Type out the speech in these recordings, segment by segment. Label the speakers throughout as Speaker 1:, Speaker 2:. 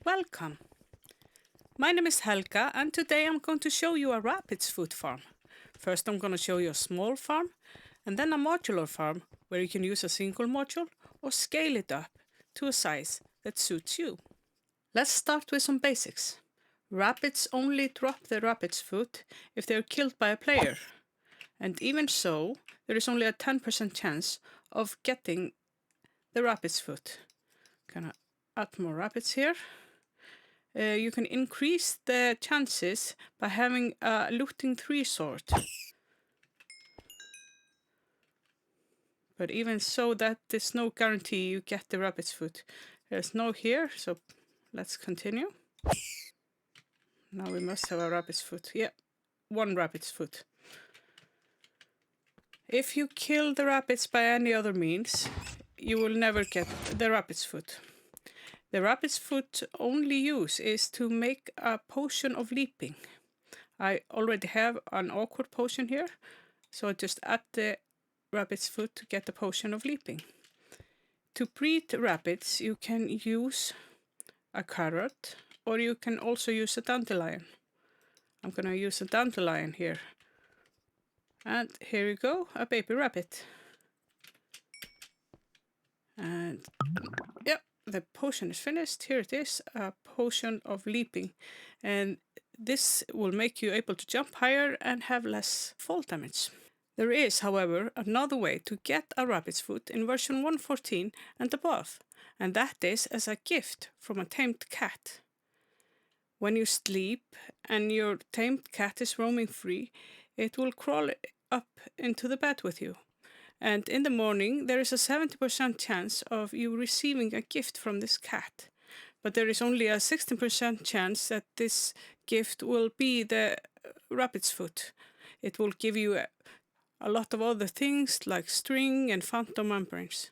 Speaker 1: Welcome! My name is Helga and today I'm going to show you a rabbit's foot farm. First I'm going to show you a small farm and then a modular farm where you can use a single module or scale it up to a size that suits you. Let's start with some basics. Rabbits only drop their rabbit's foot if they are killed by a player. And even so, there is only a 10% chance of getting the rabbit's foot. Gonna add more rabbits here. You can increase the chances by having a looting 3 sword. But even so, that is no guarantee you get the rabbit's foot. There's no here, so let's continue. Now we must have a rabbit's foot. Yeah, 1 rabbit's foot. If you kill the rabbits by any other means, you will never get the rabbit's foot. The rabbit's foot only use is to make a potion of leaping. I already have an awkward potion here, so I just add the rabbit's foot to get the potion of leaping. To breed rabbits, you can use a carrot, or you can also use a dandelion. I'm gonna use a dandelion here. And here you go, a baby rabbit. And yep. The potion is finished. Here it is, a potion of leaping. And this will make you able to jump higher and have less fall damage. There is, however, another way to get a rabbit's foot in version 1.14 and above. And that is as a gift from a tamed cat. When you sleep and your tamed cat is roaming free, it will crawl up into the bed with you. And in the morning, there is a 70% chance of you receiving a gift from this cat. But there is only a 16% chance that this gift will be the rabbit's foot. It will give you a lot of other things like string and phantom membranes.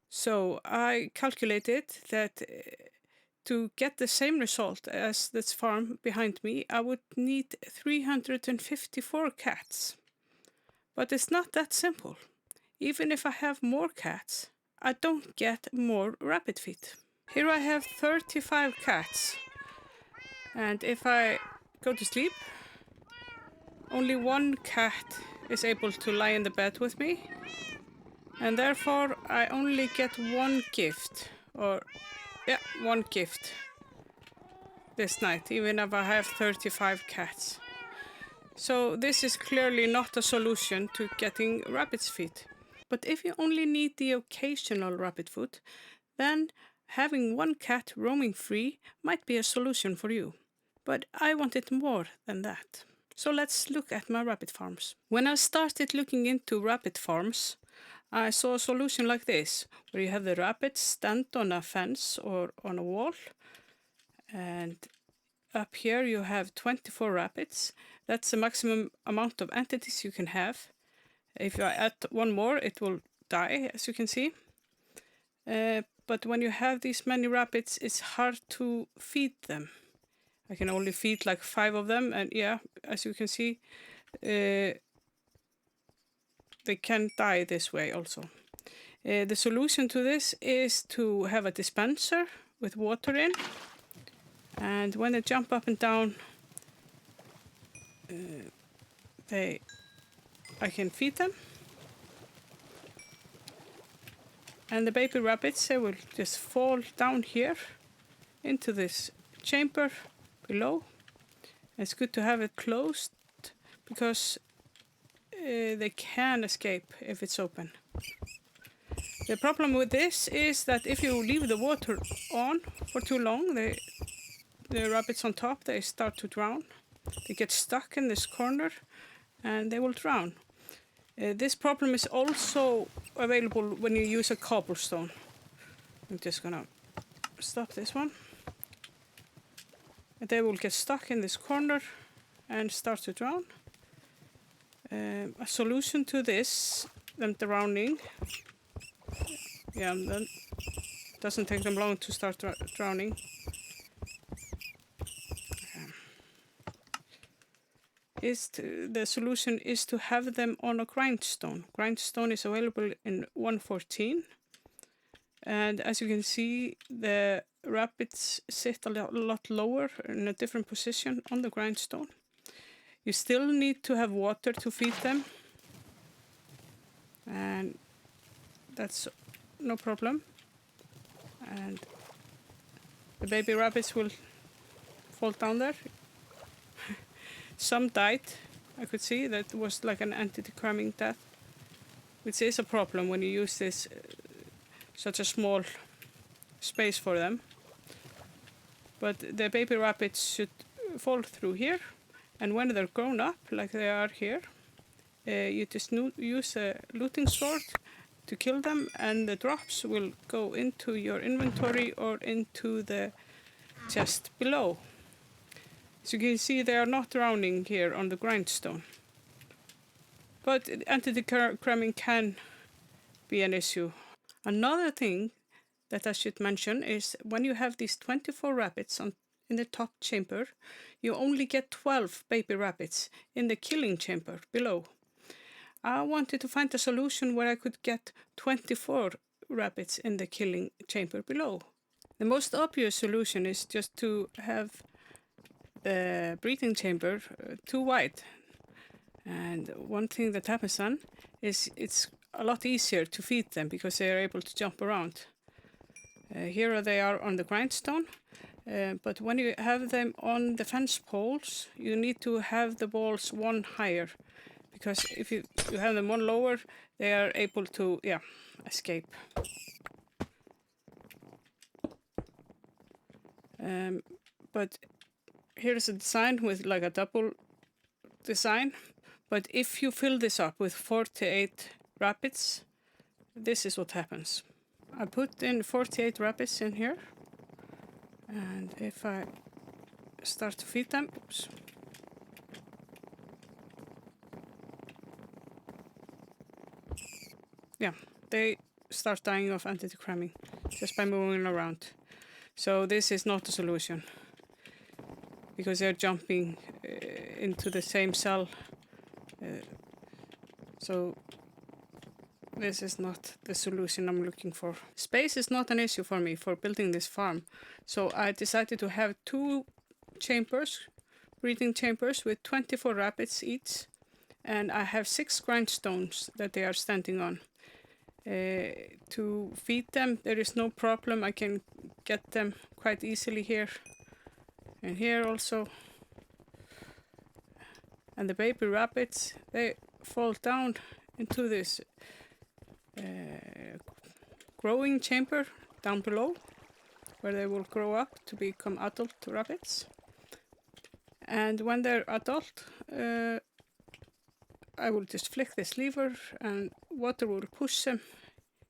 Speaker 1: So I calculated that to get the same result as this farm behind me, I would need 354 cats. But it's not that simple. Even if I have more cats, I don't get more rabbit feet. Here I have 35 cats. And if I go to sleep, only 1 cat is able to lie in the bed with me. And therefore I only get 1 gift. 1 gift this night, even if I have 35 cats. So this is clearly not a solution to getting rabbit's feet. But if you only need the occasional rabbit foot, then having 1 cat roaming free might be a solution for you. But I wanted more than that. So let's look at my rabbit farms. When I started looking into rabbit farms, I saw a solution like this, where you have the rabbits stand on a fence or on a wall, and up here you have 24 rabbits. That's the maximum amount of entities you can have. If I add 1 more, it will die, as you can see. But when you have these many rabbits, it's hard to feed them. I can only feed like 5 of them, and yeah, as you can see, they can die this way also. The solution to this is to have a dispenser with water in. And when they jump up and down, I can feed them. And the baby rabbits, they will just fall down here into this chamber below. It's good to have it closed because they can escape if it's open. The problem with this is that if you leave the water on for too long, the rabbits on top, they start to drown. They get stuck in this corner and they will drown. This problem is also available when you use a cobblestone. I'm just gonna stop this one. They will get stuck in this corner and start to drown. A solution to this, them drowning, then doesn't take them long to start drowning. the solution is to have them on a grindstone. Grindstone is available in 1.14, and as you can see, the rabbits sit a lot lower in a different position on the grindstone. You still need to have water to feed them, and that's no problem. And the baby rabbits will fall down there. Some died. I could see that was like an anti-cramming death, which is a problem when you use this such a small space for them. But the baby rabbits should fall through here, and when they're grown up, like they are here, you just use a looting sword to kill them, and the drops will go into your inventory or into the chest below. As you can see, they are not drowning here on the grindstone. But anti-cramming can be an issue. Another thing that I should mention is when you have these 24 rabbits in the top chamber, you only get 12 baby rabbits in the killing chamber below. I wanted to find a solution where I could get 24 rabbits in the killing chamber below. The most obvious solution is just to have the breeding chamber too wide. And one thing that happens then is it's a lot easier to feed them because they are able to jump around. Here they are on the grindstone, but when you have them on the fence poles, you need to have the walls one higher, because if you have them one lower, they are able to escape. But here's a design with like a double design. But if you fill this up with 48 rabbits, this is what happens. I put in 48 rabbits in here, and if I start to feed them, oops. Yeah, they start dying of anti-cramming just by moving around. So this is not a solution, because they're jumping into the same cell. So this is not the solution I'm looking for. Space is not an issue for me for building this farm. So I decided to have 2 chambers, breeding chambers with 24 rabbits each. And I have 6 grindstones that they are standing on. To feed them, there is no problem. I can get them quite easily here. And here also. And the baby rabbits, they fall down into this growing chamber down below, where they will grow up to become adult rabbits. And when they're adult, I will just flick this lever and water will push them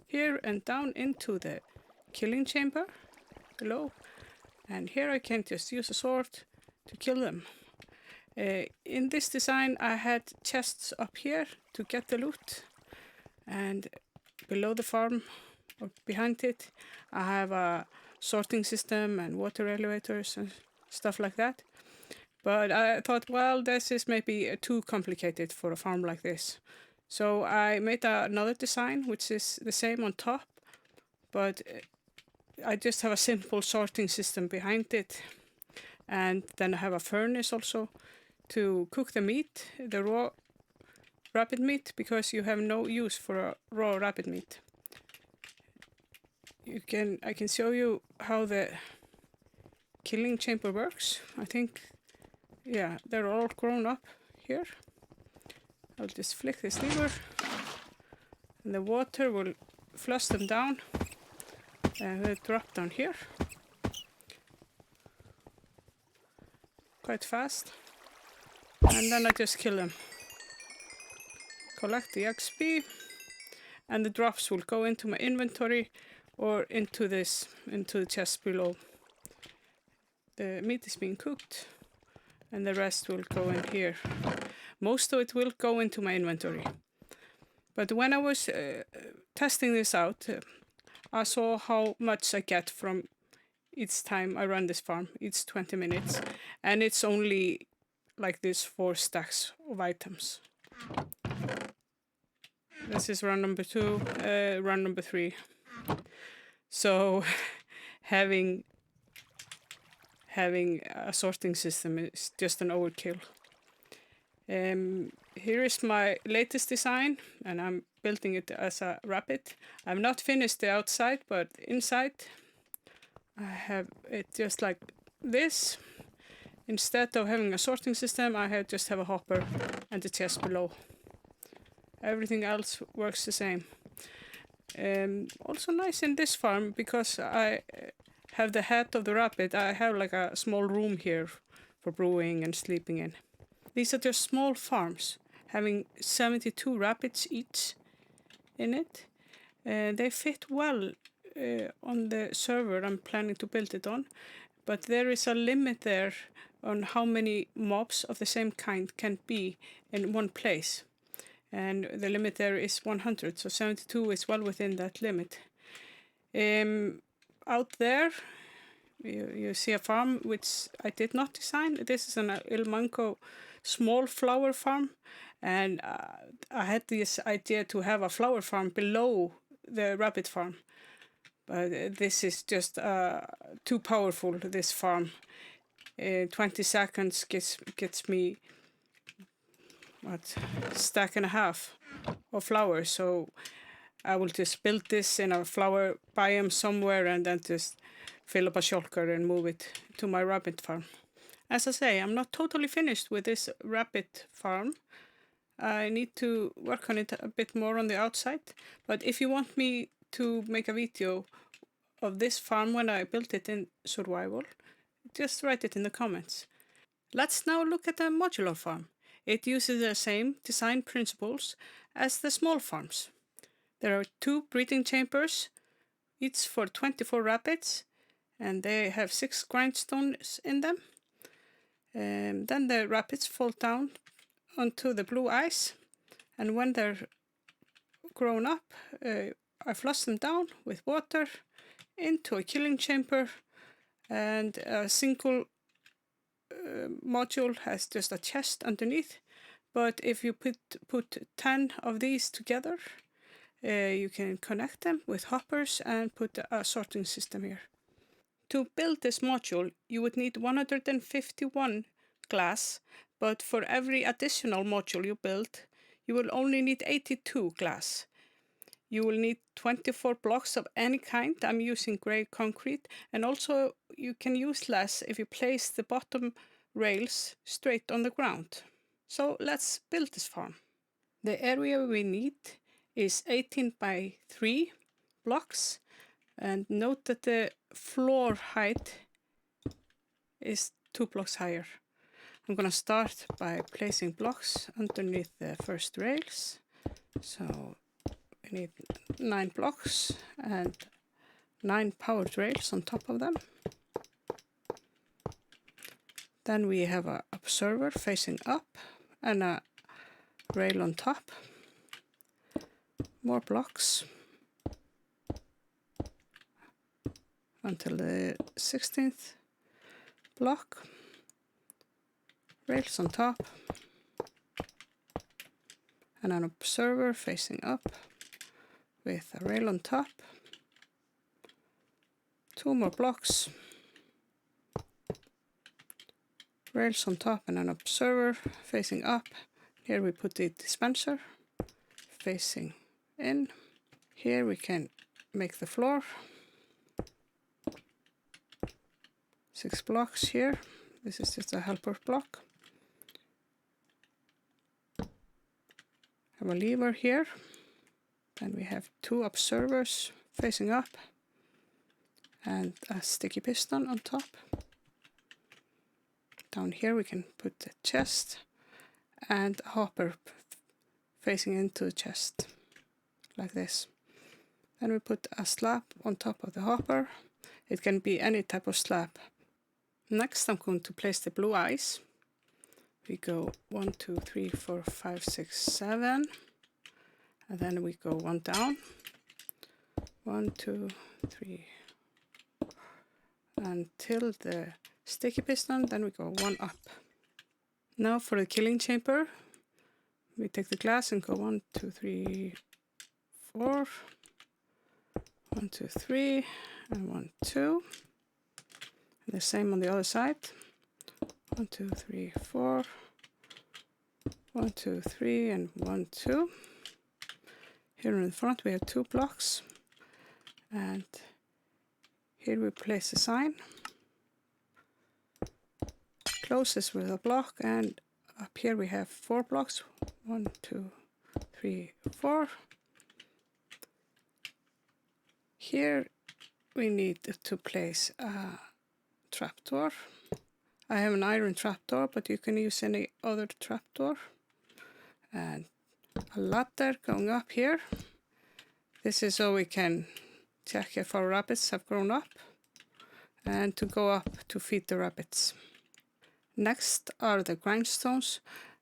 Speaker 1: here and down into the killing chamber below. And here I can just use a sword to kill them. In this design I had chests up here to get the loot, and below the farm or behind it I have a sorting system and water elevators and stuff like that. But I thought, well, this is maybe too complicated for a farm like this. So I made another design which is the same on top, but I just have a simple sorting system behind it. And then I have a furnace also to cook the meat, the raw rabbit meat, because you have no use for a raw rabbit meat. I can show you how the killing chamber works. I think, yeah, they're all grown up here. I'll just flick this lever and the water will flush them down and they'll drop down here quite fast. And then I just kill them. Collect the XP, and the drops will go into my inventory or into the chest below. The meat is being cooked, and the rest will go in here. Most of it will go into my inventory. But when I was testing this out, I saw how much I get from each time I run this farm, each 20 minutes. And it's only like this 4 stacks of items. This is run number 2, run number 3. So having a sorting system is just an overkill. Here is my latest design, and I'm building it as a rapid. I've not finished the outside, but inside I have it just like this. Instead of having a sorting system, I just have a hopper and a chest below. Everything else works the same. Also nice in this farm, because I have the head of the rapid, I have like a small room here for brewing and sleeping in. These are just small farms, having 72 rapids each in it. They fit well on the server I'm planning to build it on, but there is a limit there on how many mobs of the same kind can be in one place. And the limit there is 100, so 72 is well within that limit. Out there, you see a farm which I did not design. This is an Il Manco small flower farm, and I had this idea to have a flower farm below the rabbit farm, but this is just too powerful, this farm. 20 seconds gets me what, stack and a half of flowers, so I will just build this in a flower biome somewhere and then just fill up a shulker and move it to my rabbit farm. As I say, I'm not totally finished with this rabbit farm. I need to work on it a bit more on the outside, but if you want me to make a video of this farm when I built it in survival, just write it in the comments. Let's now look at the modular farm. It uses the same design principles as the small farms. There are 2 breeding chambers, each for 24 rabbits, and they have 6 grindstones in them. Then the rabbits fall down onto the blue ice, and when they're grown up, I flush them down with water into a killing chamber, and a single module has just a chest underneath. But if you put 10 of these together, you can connect them with hoppers and put a sorting system here. To build this module, you would need 151 glass, but for every additional module you build, you will only need 82 glass. You will need 24 blocks of any kind. I'm using grey concrete, and also you can use less if you place the bottom rails straight on the ground. So let's build this farm. The area we need is 18 by 3 blocks, and note that the floor height is 2 blocks higher. I'm going to start by placing blocks underneath the first rails. So we need 9 blocks and 9 powered rails on top of them. Then we have an observer facing up and a rail on top. More blocks until the 16th block. Rails on top and an observer facing up with a rail on top. 2 more blocks. Rails on top and an observer facing up. Here we put the dispenser facing in. Here we can make the floor. 6 blocks here. This is just a helper block. Have a lever here. Then we have 2 observers facing up and a sticky piston on top. Down here we can put the chest and a hopper facing into the chest, like this. Then we put a slab on top of the hopper. It can be any type of slab. Next I'm going to place the blue ice. We go 1, 2, 3, 4, 5, 6, 7. And then we go 1 down. 1, 2, 3. Until the sticky piston, then we go 1 up. Now for the killing chamber, we take the glass and go 1, 2, 3, 4. 1, 2, 3, and 1, 2. And the same on the other side. 1, 2, 3, 4. 1, 2, 3, and 1, 2. Here in the front we have 2 blocks. And here we place a sign. Close this with a block, and up here we have 4 blocks. 1, 2, 3, 4. Here we need to place a trapdoor. I have an iron trapdoor, but you can use any other trapdoor. And a ladder going up here. This is so we can check if our rabbits have grown up and to go up to feed the rabbits. Next are the grindstones,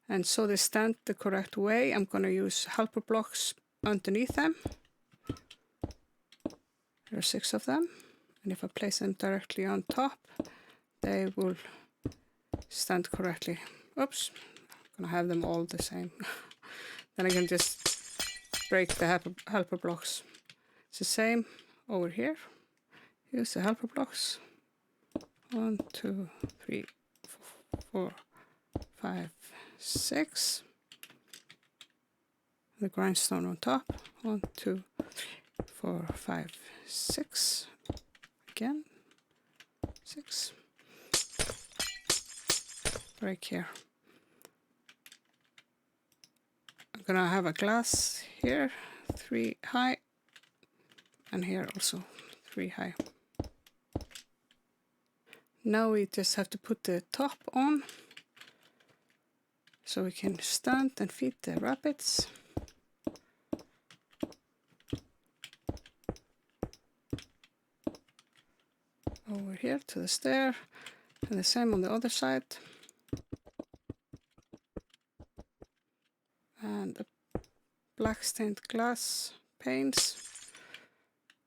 Speaker 1: and so they stand the correct way, I'm going to use helper blocks underneath them. There are 6 of them, and if I place them directly on top, they will stand correctly. Oops, I'm going to have them all the same. Then I can just break the helper blocks. It's the same over here. Use the helper blocks. 1, 2, 3, 4, 5, 6. The grindstone on top. 1, 2, 3, 4, 5, 6. Again. 6. Break here. I'm gonna have a glass here, 3 high, and here also 3 high. Now we just have to put the top on so we can stand and feed the rabbits. Over here to the stair, and the same on the other side. And the black stained glass panes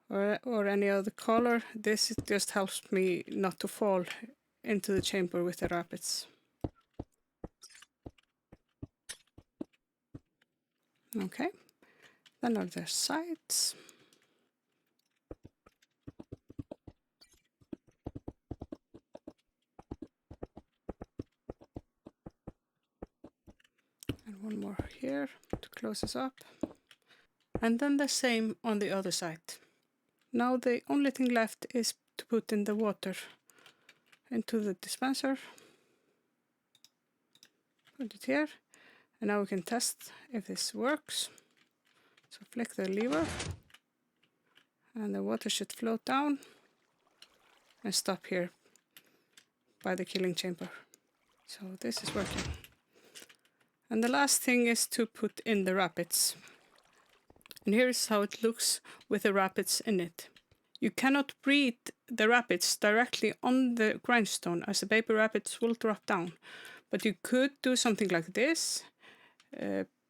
Speaker 1: or any other color. This just helps me not to fall into the chamber with the rabbits. Okay, then are the sides. And one more here to close this up. And then the same on the other side. Now the only thing left is to put in the water into the dispenser. Put it here. And now we can test if this works. So flick the lever. And the water should float down and stop here by the killing chamber. So this is working. And the last thing is to put in the rabbits. And here is how it looks with the rabbits in it. You cannot breed the rabbits directly on the grindstone as the baby rabbits will drop down. But you could do something like this.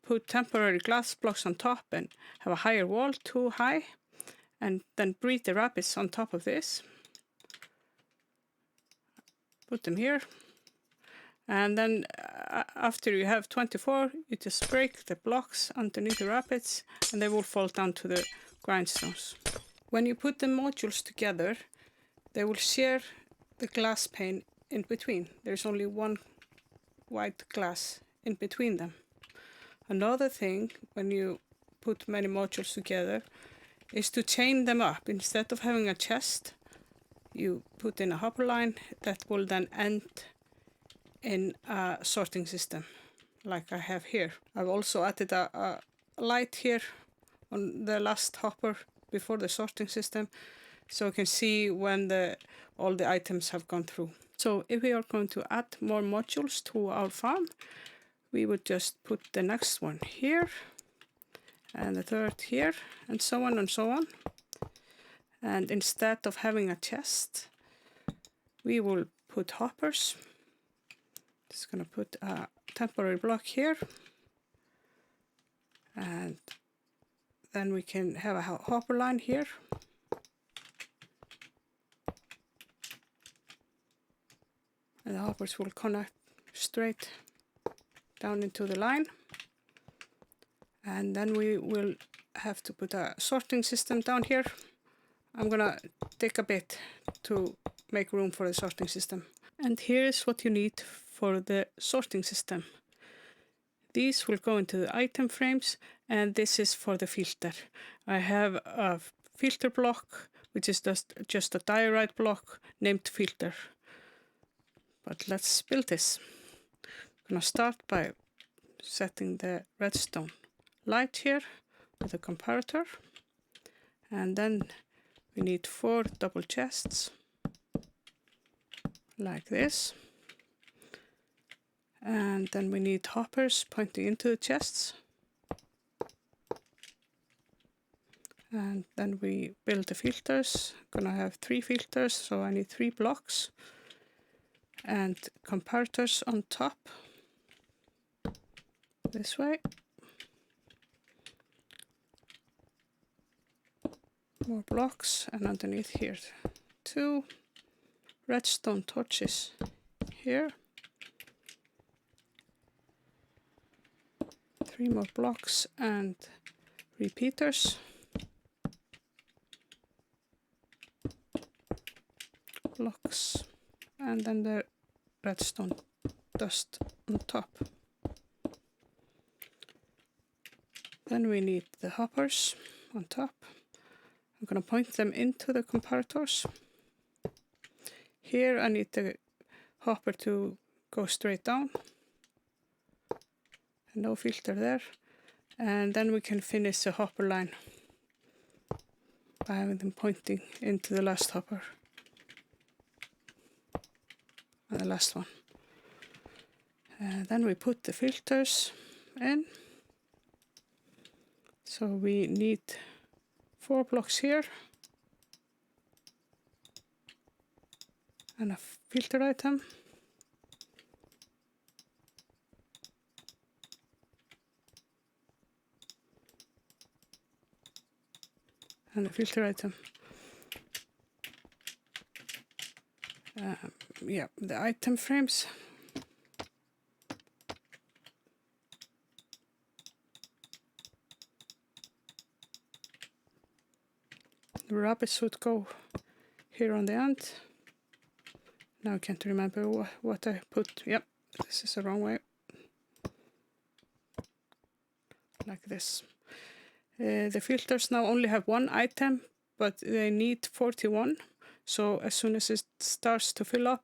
Speaker 1: Put temporary glass blocks on top and have a higher wall, too high. And then breed the rabbits on top of this. Put them here. And then after you have 24, you just break the blocks underneath the rabbits and they will fall down to the grindstones. When you put the modules together, they will share the glass pane in between. There's only one white glass in between them. Another thing, when you put many modules together, is to chain them up. Instead of having a chest, you put in a hopper line that will then end in a sorting system, like I have here. I've also added a light here on the last hopper before the sorting system, so you can see when all the items have gone through. So if we are going to add more modules to our farm, we would just put the next one here, and the third here, and so on and so on. And instead of having a chest, we will put hoppers. Just gonna put a temporary block here, and then we can have a hopper line here. And the hoppers will connect straight down into the line. And then we will have to put a sorting system down here. I'm gonna take a bit to make room for the sorting system. And here's what you need for the sorting system. These will go into the item frames, and this is for the filter. I have a filter block, which is just a diorite block named filter. But let's build this. I'm gonna start by setting the redstone light here with a comparator. And then we need 4 double chests, like this. And then we need hoppers pointing into the chests. And then we build the filters. Gonna have 3 filters, so I need 3 blocks. And comparators on top. This way. More blocks, and underneath here 2 redstone torches here. 3 more blocks and repeaters. Blocks, and then the redstone dust on top. Then we need the hoppers on top. I'm going to point them into the comparators. Here I need the hopper to go straight down. No filter there. And then we can finish the hopper line by having them pointing into the last hopper. And the last one. Then we put the filters in. So we need 4 blocks here. And a filter item. And a filter item. Yeah, the item frames. The rabbits would go here on the end. Now I can't remember what I put. Yep, this is the wrong way. Like this. The filters now only have 1 item, but they need 41. So as soon as it starts to fill up,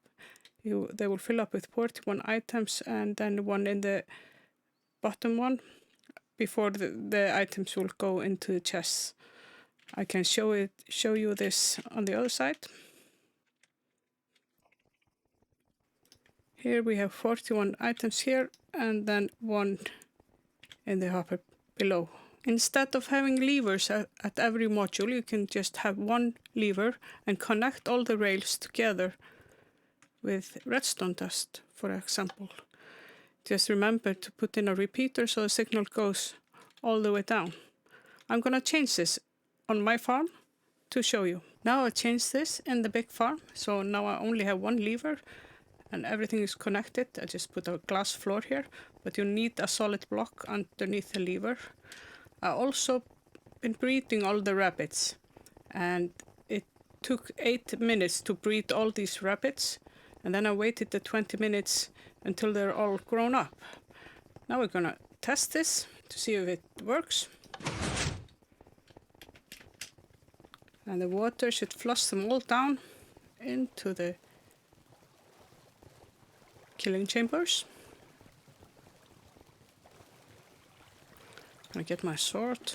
Speaker 1: they will fill up with 41 items, and then 1 in the bottom one before the items will go into the chests. I can show you this on the other side. Here we have 41 items here, and then 1 in the hopper below. Instead of having levers at every module, you can just have 1 lever and connect all the rails together with redstone dust, for example. Just remember to put in a repeater so the signal goes all the way down. I'm gonna change this on my farm to show you. Now I changed this in the big farm, so now I only have 1 lever and everything is connected. I just put a glass floor here, but you need a solid block underneath the lever. I also been breeding all the rabbits, and it took 8 minutes to breed all these rabbits, and then I waited the 20 minutes until they're all grown up. Now we're gonna test this to see if it works. And the water should flush them all down into the killing chambers. I'm gonna get my sword.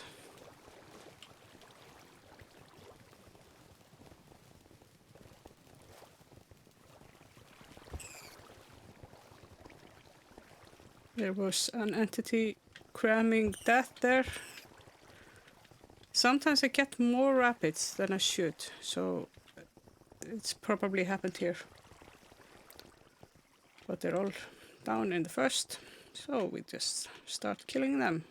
Speaker 1: There was an entity cramming death there. Sometimes I get more rabbits than I should, so it's probably happened here. But they're all down in the first, so we just start killing them.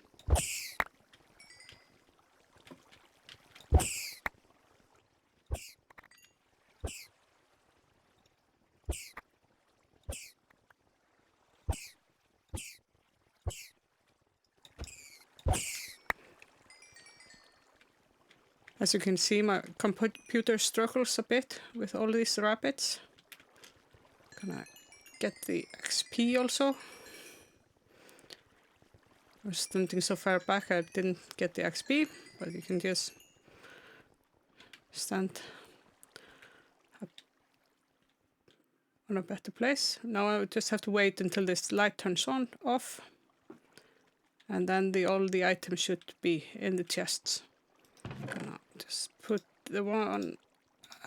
Speaker 1: As you can see, my computer struggles a bit with all these rabbits. Gonna get the XP also. I was standing so far back I didn't get the XP, but you can just stand up on a better place. Now I just have to wait until this light turns off, and then all the items should be in the chests. Gonna just put the one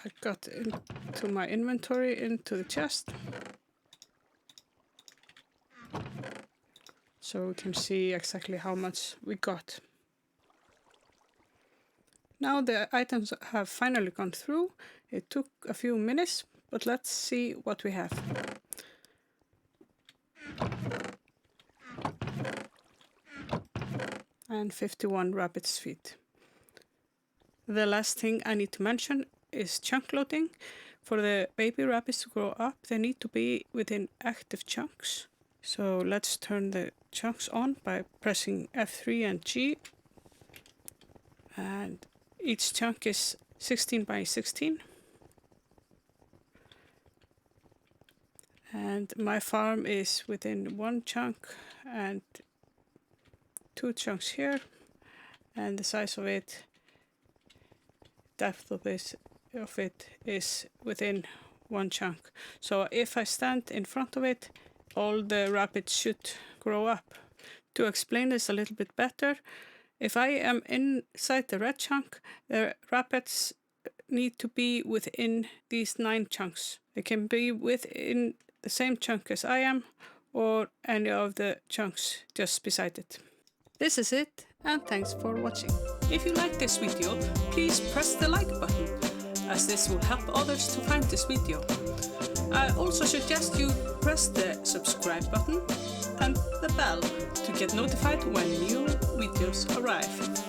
Speaker 1: I got into my inventory into the chest, so we can see exactly how much we got. Now the items have finally gone through. It took a few minutes, but let's see what we have. And 51 rabbit's feet. The last thing I need to mention is chunk loading. For the baby rabbits to grow up, they need to be within active chunks. So let's turn the chunks on by pressing F3 and G. And each chunk is 16 by 16. And my farm is within one chunk and 2 chunks here. And the size of it, depth of it is within one chunk. So if I stand in front of it, all the rabbits should grow up. To explain this a little bit better, if I am inside the red chunk, the rabbits need to be within these 9 chunks. They can be within the same chunk as I am, or any of the chunks just beside it. This is it, and thanks for watching. If you like this video, please press the like button, as this will help others to find this video. I also suggest you press the subscribe button and the bell to get notified when new videos arrive.